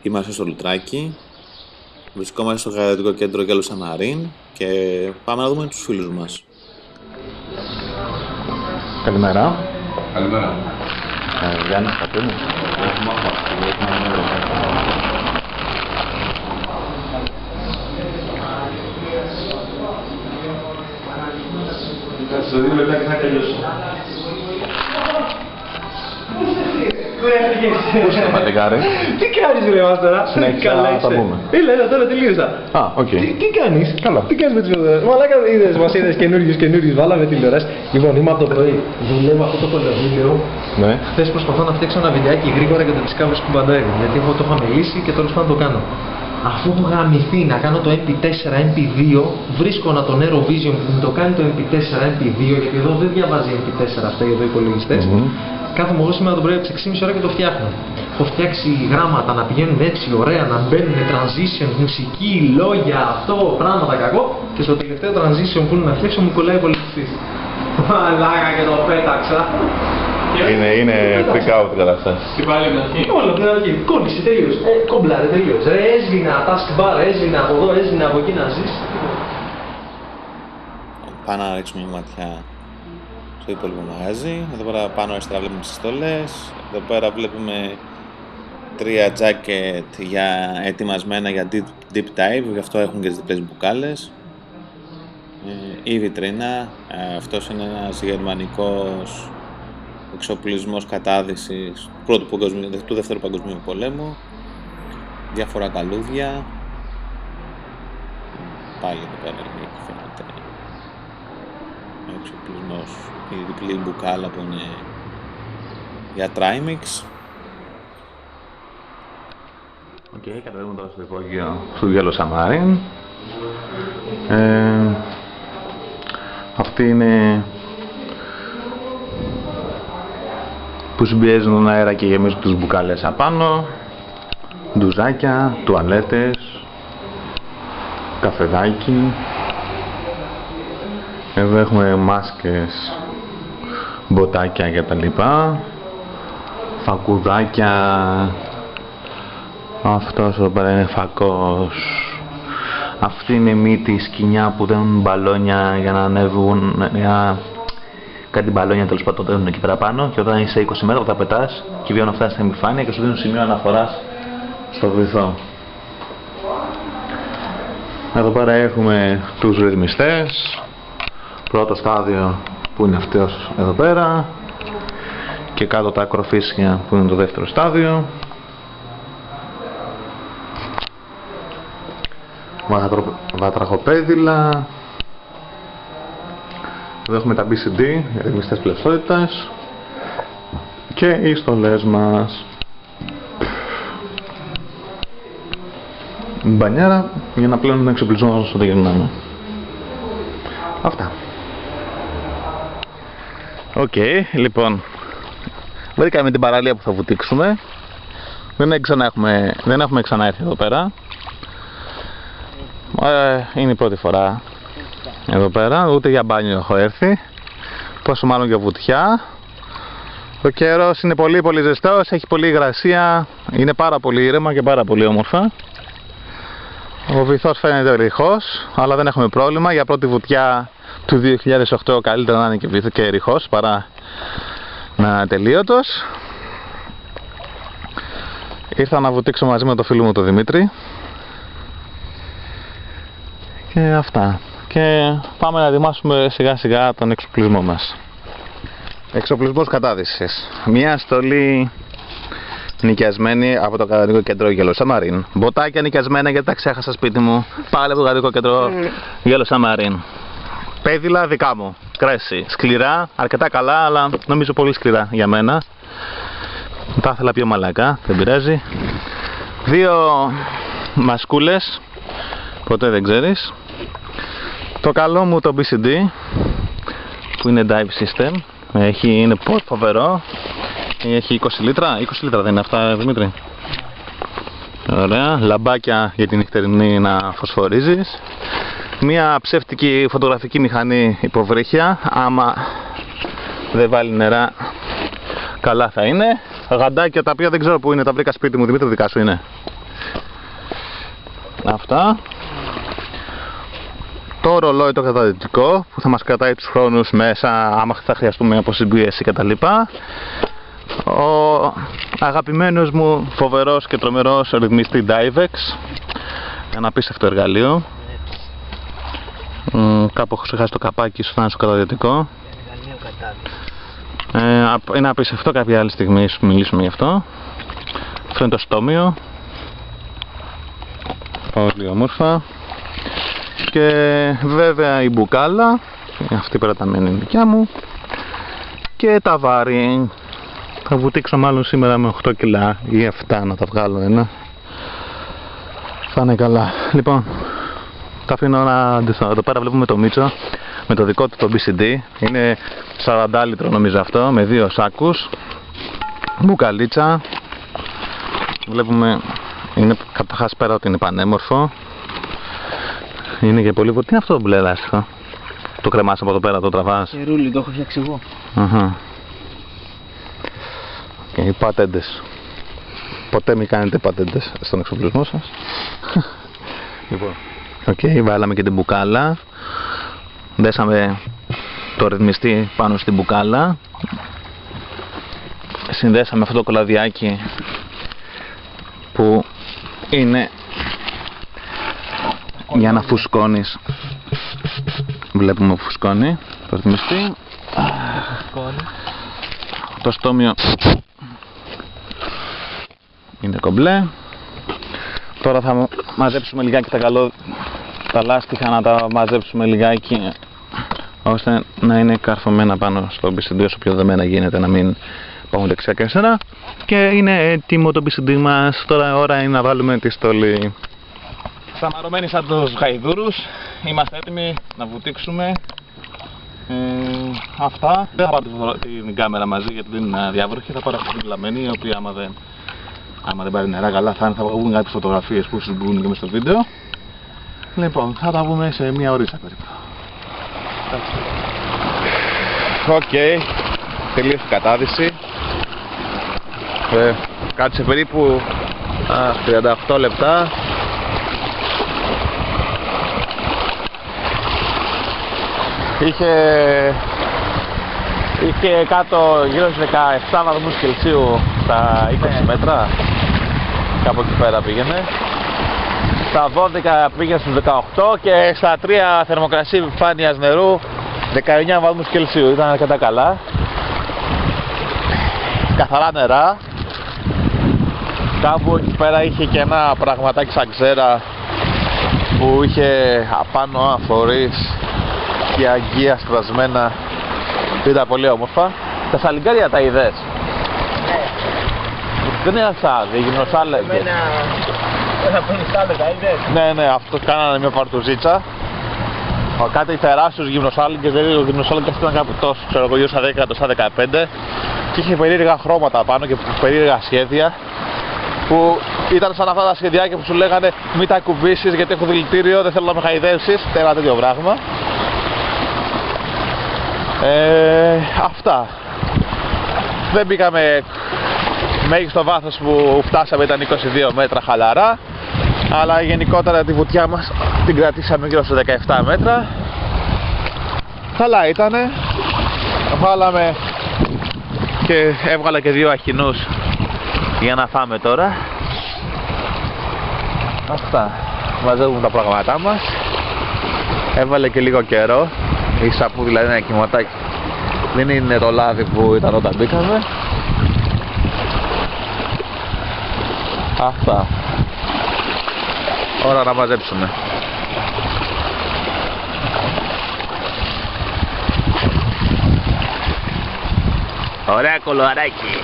Είμαστε στο Λουτράκι, βρισκόμαστε στο Γαλακτικό Κέντρο Γέλο Σαμαρίν και πάμε να δούμε τους φίλους μας. Καλημέρα. Καλημέρα. Γιάννης Κατίνου. Σε 2 λεπτά και θα τελειώσω. Πώς είναι παλικάρι. Τι κάνεις ρε μας τώρα? Συνέχισα να τα πούμε. Έλα, τώρα τελείωσα. Α, οκ. Τι κάνεις? Καλά. Τι κάνεις με τις φωτογραφίες? Μαλάκα μας είδες καινούριους, βάλαμε τηλεόραση. Λοιπόν, είμαι από το πρωί. Δουλεύω αυτό το κολοβίλιο. Ναι. Χθες προσπαθώ να φτιάξω ένα βιντεάκι γρήγορα για το Discovery Scuba Diving. Γιατί εγώ το είχα μιλήσει και τέλος πάντων το κάνω. Αφού έχω γαμηθεί να κάνω το MP4, MP2, βρίσκω να τον Aerovision που μου το κάνει το MP4, MP2, γιατί εδώ δεν διαβάζει MP4 αυτά εδώ οι υπολογιστές. Κάθομαι εγώ σήμερα το πρωί από τις 6,5 ώρα και το φτιάχνω. Έχω φτιάξει γράμματα να πηγαίνουν έτσι ωραία, να μπαίνουν transition, μουσική, λόγια, αυτό, πράγματα κακό. Και στο τελευταίο transition που είναι να φτιάξω μου κολλάει ο υπολογιστής. Μαλάκα και το πέταξα. Είναι freak out η κατάσταση. Τι πάλι με αρχή. Όλο από την αρχή. Κόλλησε τελείως. Κόμπλαρε τελείως. Έσβηνα taskbar, έσβηνα από εδώ, έσβηνα από εκεί να ζήσει. Πάμε να ρίξουμε μια ματιά στο υπόλοιπο μαγάζι. Εδώ πέρα πάνω αριστερά βλέπουμε τις στολές. Εδώ πέρα βλέπουμε 3 jacket ετοιμασμένα για deep dive, γι' αυτό έχουν και τις διπλές μπουκάλες. Η βιτρίνα, αυτός είναι ένας γερμανικός εξοπλισμός κατάδυσης του Δεύτερου Παγκοσμίου Πολέμου. Διάφορα καλούδια. Πάλι εδώ πέρα φαίνεται ο εξοπλισμός, η διπλή μπουκάλα που είναι για Trimix. Οκ, κατεβαίνουμε τώρα στο υπόγειο του Γέλο Σαμαρίν. Αυτή είναι που συμπιέζουν τον αέρα και γεμίζουν τους μπουκάλες απάνω, ντουζάκια, τουαλέτες, καφεδάκι. Εδώ έχουμε μάσκες, μποτάκια και τα λοιπά, φακουδάκια. Αυτός εδώ πέρα είναι φακός. Αυτή είναι μύτη, σκοινιά που δένουν μπαλόνια για να ανέβουν, κάτι μπαλόνια τέλος πάντων δένουν εκεί πέρα πάνω, και όταν είσαι 20 μέτρα θα πετάς και βιώνω αυτά στην επιφάνεια και σου δίνουν σημείο αναφοράς στο βυθό. Εδώ πέρα έχουμε τους ρυθμιστές, πρώτο στάδιο που είναι αυτός εδώ πέρα, και κάτω τα ακροφύσια που είναι το δεύτερο στάδιο. Βατραχοπέδιλα. Εδώ έχουμε τα BCD, ρυθμιστές πλαισότητας, και οι στολές μας. Μπανιέρα για να πλένουμε τον εξοπλισμό όσο το γυρνάμε. Αυτά. Οκ, λοιπόν, βρήκαμε την παραλία που θα βουτήξουμε. Δεν έχουμε ξανά έρθει εδώ πέρα. Είναι η πρώτη φορά εδώ πέρα, ούτε για μπάνιο έχω έρθει, πόσο μάλλον για βουτιά. Ο καιρός είναι πολύ πολύ ζεστός, έχει πολύ υγρασία, είναι πάρα πολύ ήρεμα και πάρα πολύ όμορφα. Ο βυθός φαίνεται ρηχός, αλλά δεν έχουμε πρόβλημα. Για πρώτη βουτιά του 2008 καλύτερα να είναι και βυθός και ρηχός παρά να είναι ατελείωτος. Ήρθα να βουτήξω μαζί με το φίλο μου τον Δημήτρη. Και αυτά. Και πάμε να ετοιμάσουμε σιγά σιγά τον εξοπλισμό μας. Εξοπλισμός κατάδυσης. Μια στολή νοικιασμένη από το Γαλακτικό Κέντρο Γέλο Σαμαρίν. Μποτάκια νοικιασμένα γιατί τα ξέχασα σπίτι μου. Πάλι από το Γαλακτικό Κέντρο Γέλο Σαμαρίν. Πέδιλα δικά μου. Κρέση. Σκληρά, αρκετά καλά, αλλά νομίζω πολύ σκληρά για μένα. Τα ήθελα πιο μαλακά, δεν πειράζει. 2 μασκούλες. Ποτέ δεν ξέρεις. Το καλό μου το BCD που είναι dive system, είναι φοβερό, έχει 20 λίτρα, 20 λίτρα δεν είναι αυτά Δημήτρη? Ωραία, λαμπάκια για την νυχτερινή να φωσφορίζεις. Μια ψεύτικη φωτογραφική μηχανή υποβρύχια, άμα δεν βάλει νερά καλά θα είναι. Γαντάκια τα οποία δεν ξέρω που είναι, τα βρήκα σπίτι μου. Δημήτρη, δικά σου είναι? Αυτά. Το ρολόι το καταδυτικό που θα μας κρατάει τους χρόνους μέσα άμα θα χρειαστούμε αποσυμπίεση κτλ. Ο αγαπημένος μου φοβερός και τρομερός ρυθμιστή Divex. Ένα απίστευτο εργαλείο. Κάπου έχω ξεχάσει το καπάκι, ίσως θα είναι στο καταδυτικό. Είναι απίστευτο, κάποια άλλη στιγμή σου μιλήσουμε γι' αυτό. Αυτό είναι το στόμιο. Πολύ όμορφα. Και βέβαια η μπουκάλα, αυτή περαταμένη είναι δικιά μου. Και τα βάρη. Θα βουτήξω μάλλον σήμερα με 8 κιλά ή 7 να τα βγάλω ένα. Θα είναι καλά. Λοιπόν, τα αφήνω να αντισταθώ. Εδώ πέρα βλέπουμε το Μίτσο με το δικό του το BCD. Είναι 40 λίτρο νομίζω αυτό, με 2 σάκους. Μπουκαλίτσα. Βλέπουμε, είναι καταρχάς πέρα ότι είναι πανέμορφο. Είναι και πολύ. Τι είναι αυτό το μπλε λάστιχο? Το κρεμάς από εδώ πέρα, το τραβάς? Ρούλι, το έχω φτιάξει εγώ. Και οι πατέντες. Ποτέ μην κάνετε πατέντες στον εξοπλισμό σας. Λοιπόν, βάλαμε και την μπουκάλα. Δέσαμε το ρυθμιστή πάνω στην μπουκάλα. Συνδέσαμε αυτό το κολαδιάκι που είναι για να φουσκώνεις. Βλέπουμε που φουσκώνει το ρυθμιστή. Το στόμιο είναι κομπλέ. Τώρα θα μαζέψουμε λιγάκι τα λάστιχα, να τα μαζέψουμε λιγάκι ώστε να είναι καρφωμένα πάνω στο BCD όσο πιο δεμένα γίνεται, να μην πάμε δεξιά και αριστερά. Και είναι έτοιμο το BCD μας. Τώρα ώρα είναι να βάλουμε τη στολή. Σαμαρωμένοι σαν τους γαϊδούρους, είμαστε έτοιμοι να βουτήξουμε. Αυτά. Δεν θα πάρω την κάμερα μαζί γιατί δεν είναι διάβροχη, θα πάρω αυτή την λαμένη, η οποία άμα δεν πάρει νερά καλά θα βγουν κάποιες φωτογραφίες που ίσως μπουν και μες στο βίντεο. Λοιπόν, θα τα βγούμε σε μία ωρίτσα περίπου. Τελείωσε η κατάδυση. Κάτσε περίπου 38 λεπτά. Είχε κάτω γύρω στους 17 βαθμούς Κελσίου στα 20 μέτρα. Κάπου εκεί πέρα πήγαινε. Στα 12 πήγαινε στους 18 και στα 3 θερμοκρασία επιφάνειας νερού 19 βαθμούς Κελσίου. Ήταν αρκετά καλά. Καθαρά νερά. Κάπου εκεί πέρα είχε και ένα πραγματάκι σαν ξέρα που είχε απάνω αφορείς και αγγεία στρασμένα. Ήταν πολύ όμορφα. Τα σαλιγκάρια τα είδες? Δεν είναι ασάδι, γυμνοσάλεγγες. Ένα πονιστάλεγγα είδες? Ναι, αυτό κάνανε μια παρτουζίτσα. Κάτι τεράστιους γυμνοσάλεγγες, δηλαδή ο γυμνοσάλεγγας ήταν κάπου τόσο, ξέρω εγώ, γύρω στα 10, στα 15 και είχε περίεργα χρώματα πάνω και περίεργα σχέδια που ήταν σαν αυτά τα σχεδιάκια που σου λέγανε μην τα κουμπίσεις γιατί έχω δηλητήριο, δεν θέλω να με χαϊδεύσεις, ένα τέτοιο πράγμα. Αυτά. Δεν μπήκαμε μέγιστο βάθος που φτάσαμε, ήταν 22 μέτρα χαλαρά, αλλά γενικότερα τη βουτιά μας την κρατήσαμε γύρω στα 17 μέτρα. Καλά ήτανε. Βάλαμε και έβγαλα και 2 αχινούς για να φάμε τώρα. Αυτά. Μαζεύουμε τα πράγματά μας. Έβαλε και λίγο καιρό. Η σαπού δηλαδή ένα κυματάκι. Δεν είναι το λάδι που ήταν όταν μπήκαμε. Αυτά. Ώρα να μαζέψουμε. Ωραία κολοαράκι.